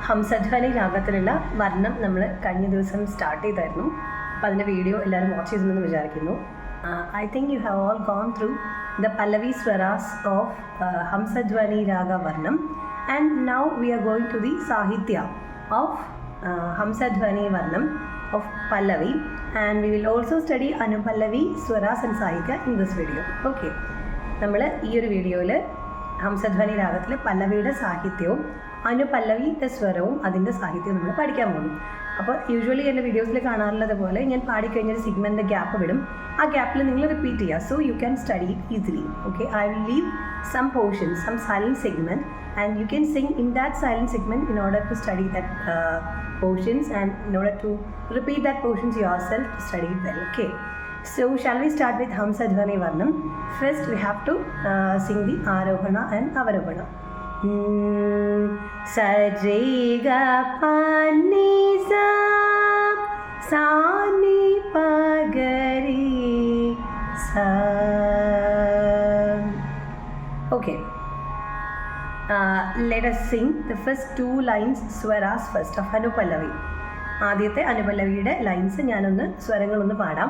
ഹംസധ്വനി രാഗത്തിലുള്ള വർണ്ണം നമ്മൾ കഴിഞ്ഞ ദിവസം സ്റ്റാർട്ട് ചെയ്തായിരുന്നു. അപ്പോൾ അതിൻ്റെ വീഡിയോ എല്ലാവരും വാച്ച് ചെയ്തെന്ന് വിചാരിക്കുന്നു. I think you have all gone through the pallavi swaras of Hamsadhwani raga varnam and now we are going to the sahitya of Hamsadhwani varnam of Pallavi, and we will also study Anupallavi, Swaras and Sahitya in this video. Okay, നമ്മൾ ഈ ഒരു വീഡിയോയിൽ ഹംസധ്വനി രാഗത്തിൽ പല്ലവിയുടെ സാഹിത്യവും അനുപല്ലവിയുടെ സ്വരവും അതിൻ്റെ സാഹിത്യവും നമ്മൾ പഠിക്കാൻ പോകും. അപ്പോൾ യൂഷ്വലി എൻ്റെ വീഡിയോസിൽ കാണാറുള്ളത് പോലെ ഞാൻ പാടിക്കഴിഞ്ഞൊരു സിഗ്മെൻ്റ് ഗ്യാപ്പ് വിടും. ആ ഗ്യാപ്പിൽ നിങ്ങൾ റിപ്പീറ്റ് ചെയ്യുക, so you can study easily. Okay, I will leave some portions, some silent segment, and you can sing in that silent segment in order to study that portions and in order to repeat that portions yourself to study it well. Okay, so shall we start with Hamsadhvani Varnam? First we have to sing the Arohana and Avarohana. Sa re ga pa ni sa sa ni pa ga re sa. Okay, let us sing the first two lines swaras first of Anupallavi. ആദ്യത്തെ അനുപല്ലവിയുടെ lines ഞാനൊന്ന് സ്വരങ്ങളൊന്ന് പാടാം.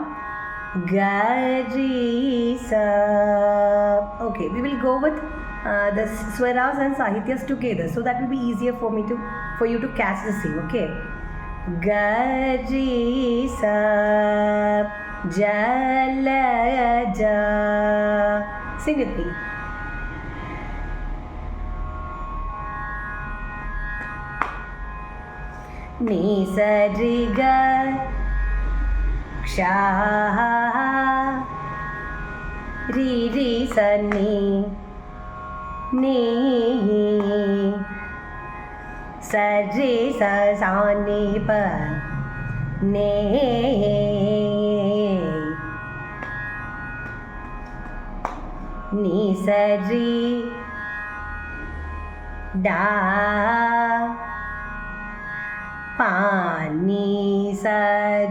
ഗരീസ. Okay, we will go with the swaras and sahityas together, so that will be easier for you to catch the sing. Okay, Gariisa Jalaja. Sing with me. Ni sa ri ga ksha ri ri sa ni ni sa ri sa sa ni pa ne ni sa ri da pa ni sa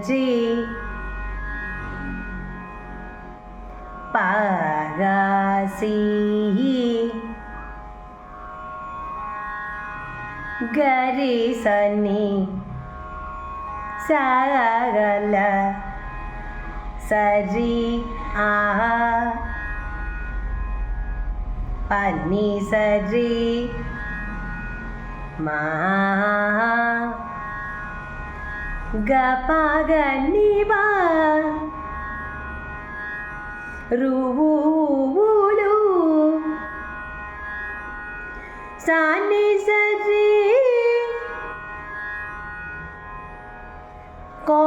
ji pa ga si ga ri sa ni sa ga la sa ri a pa ni sa ri ma ga pa ga ni ba ru lu sa ni sa ri ko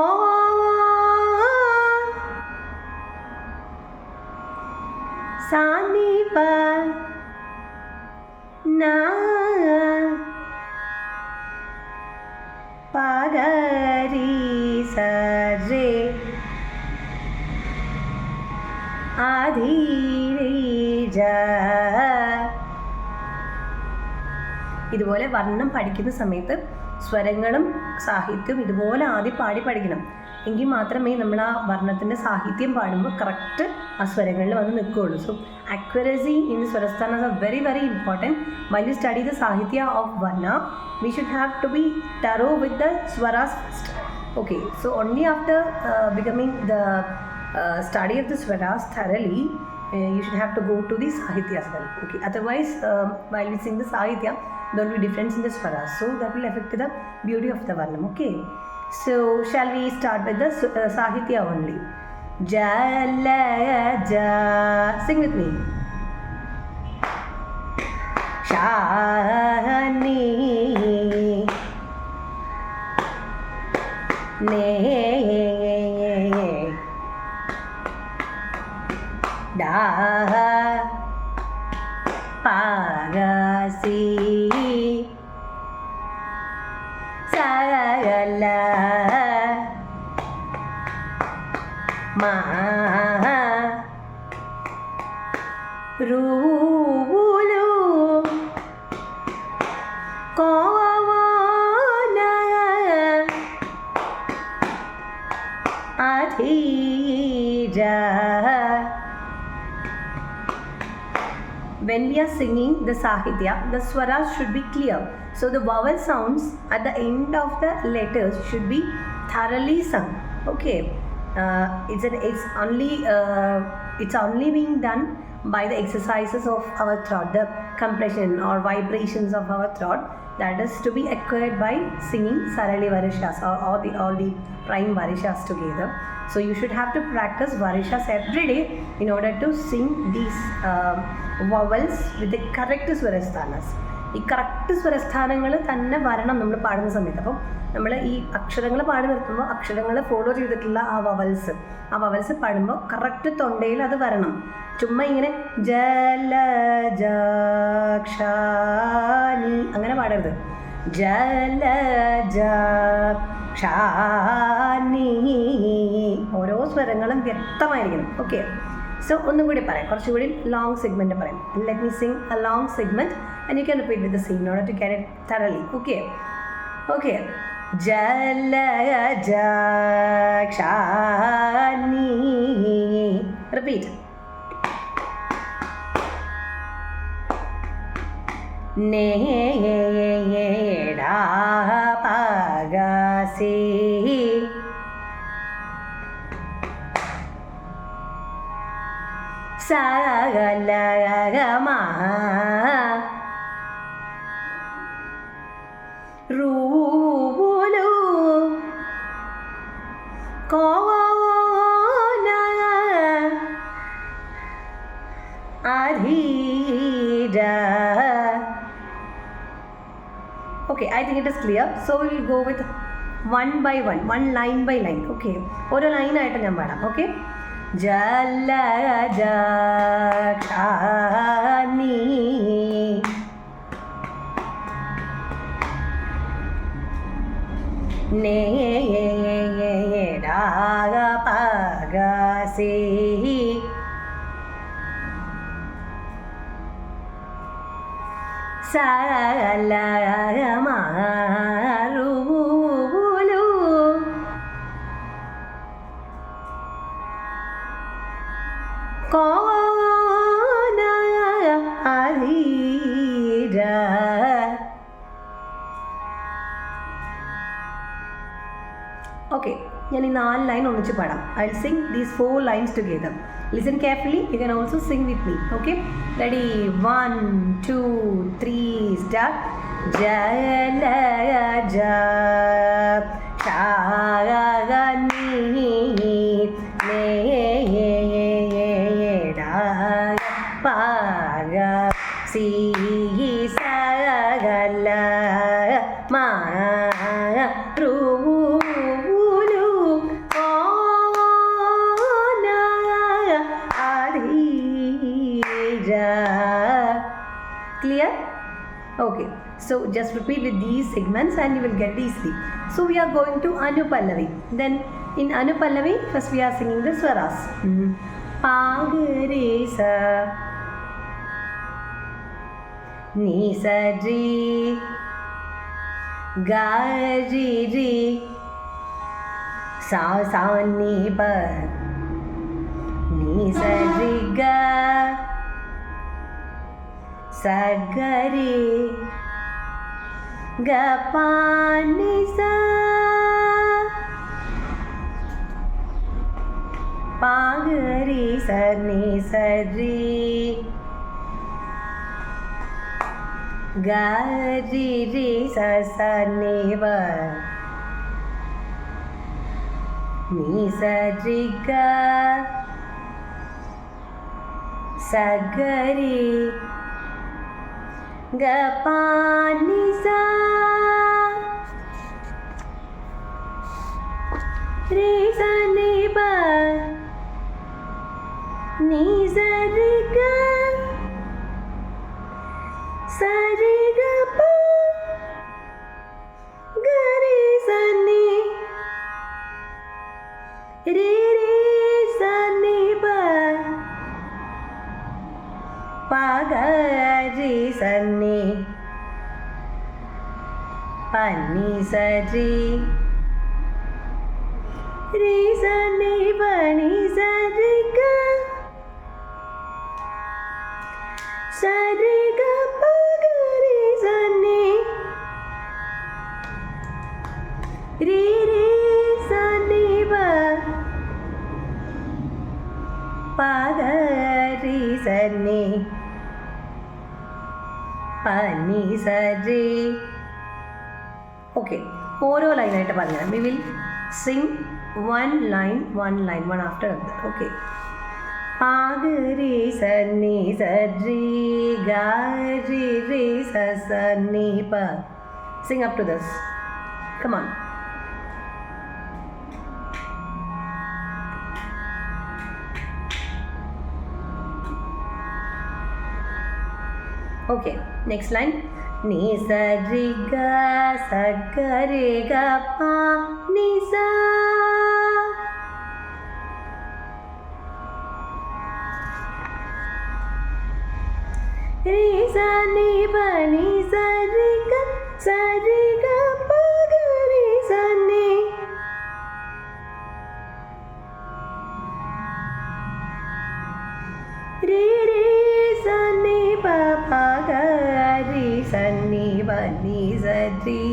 sa ni pa na pa ga ri sa re adhi re ja. ഇതുപോലെ വർണ്ണം പഠിക്കുന്ന സമയത്ത് സ്വരങ്ങളും സാഹിത്യവും ഇതുപോലെ ആദ്യം പാടി പഠിക്കണം. എങ്കിൽ മാത്രമേ നമ്മൾ ആ വർണ്ണത്തിൻ്റെ സാഹിത്യം പാടുമ്പോൾ കറക്റ്റ് ആ സ്വരങ്ങളിൽ വന്ന് നിൽക്കുകയുള്ളൂ. So accuracy in swarasthanas are very very important. While you study the sahitya of varna, we should have to be thorough with the swaras first. Okay, so only after becoming the study of the swaras thoroughly, you should have to go to the sahitya as well. Okay, otherwise while we sing the sahitya, there will be difference in the swaras, so that will affect the beauty of the varnam. Okay, so shall we start with the sahitya only? Jalaja. Sing with me. Shani ne da pa ga si sa la ma ru lu ko na adhi ja when we are singing the Sahitya, the swaras should be clear. So the vowel sounds at the end of the letters should be thoroughly sung. Okay, it's only being done by the exercises of our throat, the compression or vibrations of our throat, that is to be acquired by singing Sarali Varishas or all the prime Varishas together. So you should have to practice Varishas every day in order to sing these vowels with the correct സ്വരസ്ഥാനസ്. ഈ correct സ്വരസ്ഥാനങ്ങൾ തന്നെ വരണം നമ്മൾ പാടുന്ന സമയത്ത്. അപ്പം നമ്മൾ ഈ അക്ഷരങ്ങൾ പാടി നിർത്തുമ്പോൾ അക്ഷരങ്ങൾ ഫോളോ ചെയ്തിട്ടുള്ള ആ വവൽസ് പാടുമ്പോൾ കറക്റ്റ് തൊണ്ടയിൽ അത് വരണം. ചുമ്മാ ഇങ്ങനെ ജലജാക്ഷാനി അങ്ങനെ പാടരുത്. ജലജാക്ഷാനി ഓരോ സ്വരങ്ങളും വ്യക്തമായിരിക്കണം. ഓക്കെ, സോ ഒന്നും കൂടി പറയാം, കുറച്ചുകൂടി ലോങ് സെഗ്മെൻറ്റ് പറയാം. Let me sing a long segment and you can repeat with the same in order to get it thoroughly. Okay. Jalajakshani. Repeat. Neda pagasi. Sagalagama. Rulu Kona Adhida. Okay, I think it is clear. So we will go with one by one line by line. Okay, ഒരു line ആയിട്ട് ഞാൻ പാടാം. Okay, ജലജാക്ഷാനി Nedagapagasi Salamarulu Kona Adhida. Okay, ഞാൻ ഈ 4 line ഒന്നിച്ച് പാടാം. I will sing these 4 lines together. Listen carefully. You can also sing with me. Okay, ready? 1 2 3 start. ജലജാക്ഷാനി നേടാഗപഗസി സഗലമാരു Clear? Okay, so just repeat with these segments and you will get it easily. So we are going to Anupallavi. Then in Anupallavi, first we are singing the swaras. Pa re sa ni sa re ga re re sa sa ni pa ni sa re ga Sagari Gapani sa Pagari Sani Sari Gari Ri Sasani Va Ni Sari Ga Sagari Gapani sa Re sa ni ba ni sa re ga sa re ga pa ga re sa ni re re sa ni ba pa ga re sa ni pa ni sa re re sa ni pa ni sa re ga സരി ഗ പ ഗ രി സ നി രി രി സ നി പ പ ഗ രി സ നി പ നി സ രി. ഓക്കെ, ഓരോ ലൈനായിട്ട് പറഞ്ഞുതരാം. We will Singh one line one after another. Okay. Pa ga re sa ni sa re ga re re sa ni pa. Sing up to this. Come on. Okay, next line. Ni sa re ga re ga pa ni sa. Re sa ni pa ni sa re ga pa ga re sa ni. Re re sa ni pa pa ga re sa ni pa ni sa re.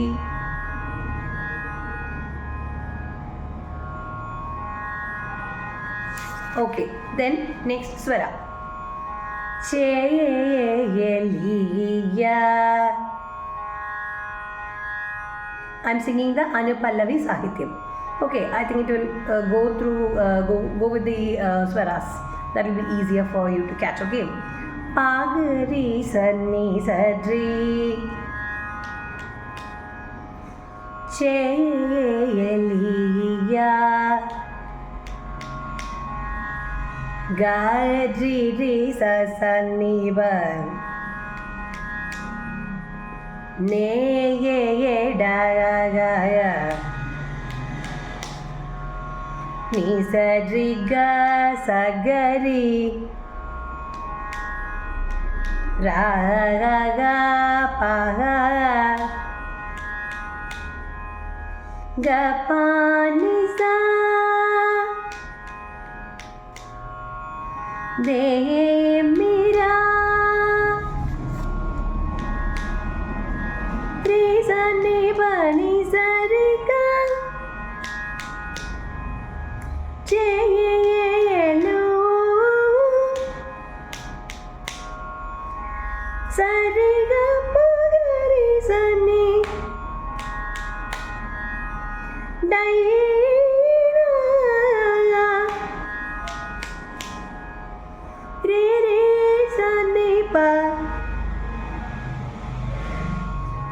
Okay, then next swara. Cheliya. I'm singing the Anupallavi Sahityam. Okay, I think it will go with the swaras. That will be easier for you to catch. Okay. Pa ga re sa ni sa re. Cheliya. Ga ri ri sa sa ni ba. Ne ye da ga ya. Ni sa ri ga sa ga ri. Ra ga pa ga. Ga pa ni sa. De mera. Re sa ni pa ni sa re ga. Che ye lo. Sa re ga pa ga re sa ni. Dai. Re re sa ni pa.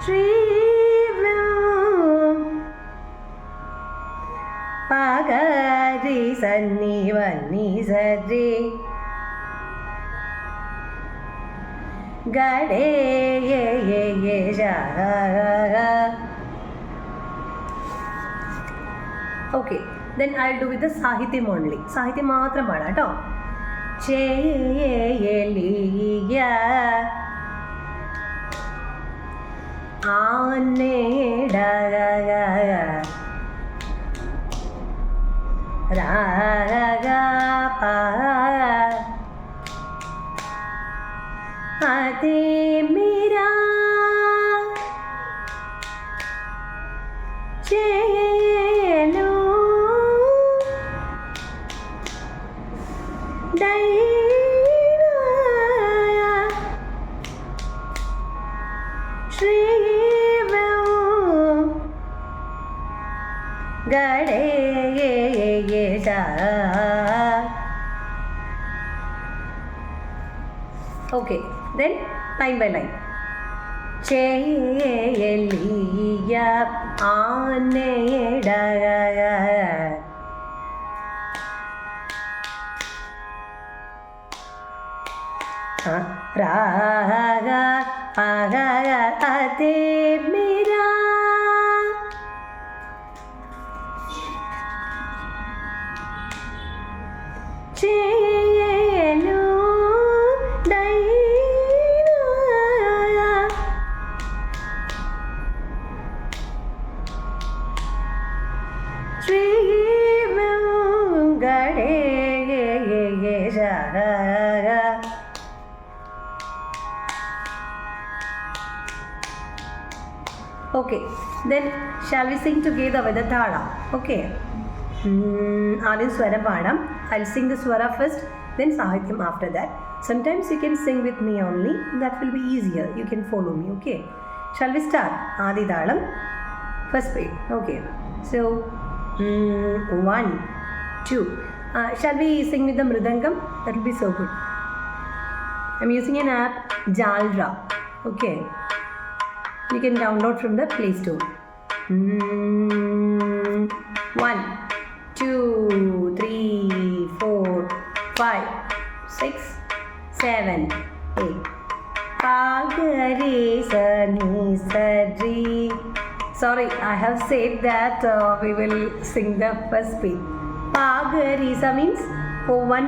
Shri Ram. Pa ga re sa ni va ni sa re. Ga re ye ja. Okay, then I'll do with the Sahityam only. Sahityam മാത്രം പാടാം കേട്ടോ. Cheliya. Ane da ga ra ga pa. Ate mera. Chelo. Dai. Shri Ram. Ga re ye ja. Okay, then line by line. Cheliya ane da ga. Ra ga pa ga ate mera. Chelo dai na. Shri Ram ga re ja. Okay, then shall we sing together with the thala? Okay. ആദ്യം സ്വരം പാടാം. I'll sing the swara first, then Sahityam after that. Sometimes you can sing with me only. That will be easier. You can follow me. Okay. Shall we start? Adi Thalam. First beat. Okay. So, 1, 2. Shall we sing with the mridangam? That will be so good. I'm using an app, Jalra. Okay. You can download from the Play Store. 1, 2, 3, 4, 5, 6, 7, 8. Pagare sani sadri. Sorry, I have said that we will sing the first beat. Pagarisa means for one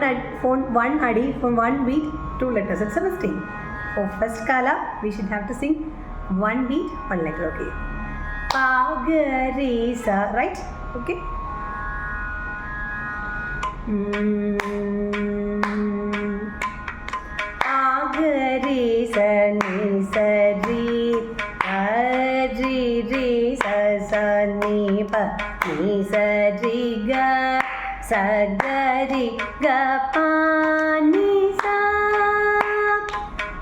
adi, for one beat, 2 letters. It's a mistake. For first kala, we should have to sing 1 beat, 1 letter. Okay. Pagarisa, right? Okay. Pagarisa ni sadri. Ri ri sa sa ni pa ni sa ri ga sa ga ri ga pa ni sa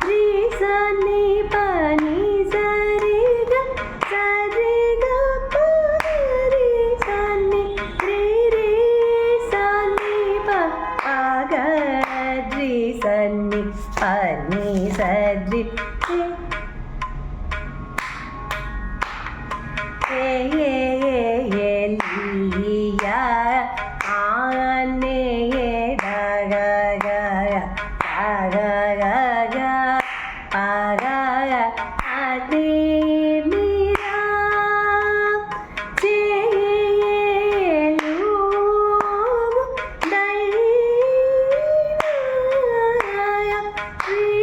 ri sa ni pa ni sa ri ga pa ri sa ni sa ni pa ga ri sa ni pa ni sa ri liya aane da ga ga ga ga ga pa ga ga ade mera chelu dai ya rivu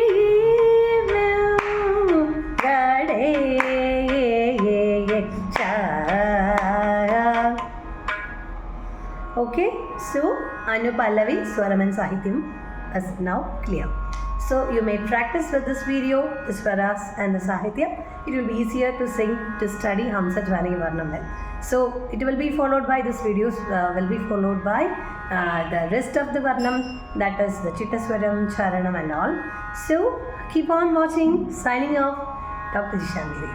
gade Okay, so Anupallavi, Swaram and Sahityam is now clear. So you may practice with this video, the Swaras and the Sahitya. It will be easier to sing, to study Hamsa Dhvani Varnam well. So it will be followed by this video, will be followed by the rest of the Varnam, that is the Chittaswaram, Charanam and all. So keep on watching. Signing off, Dr. Jishan Miri.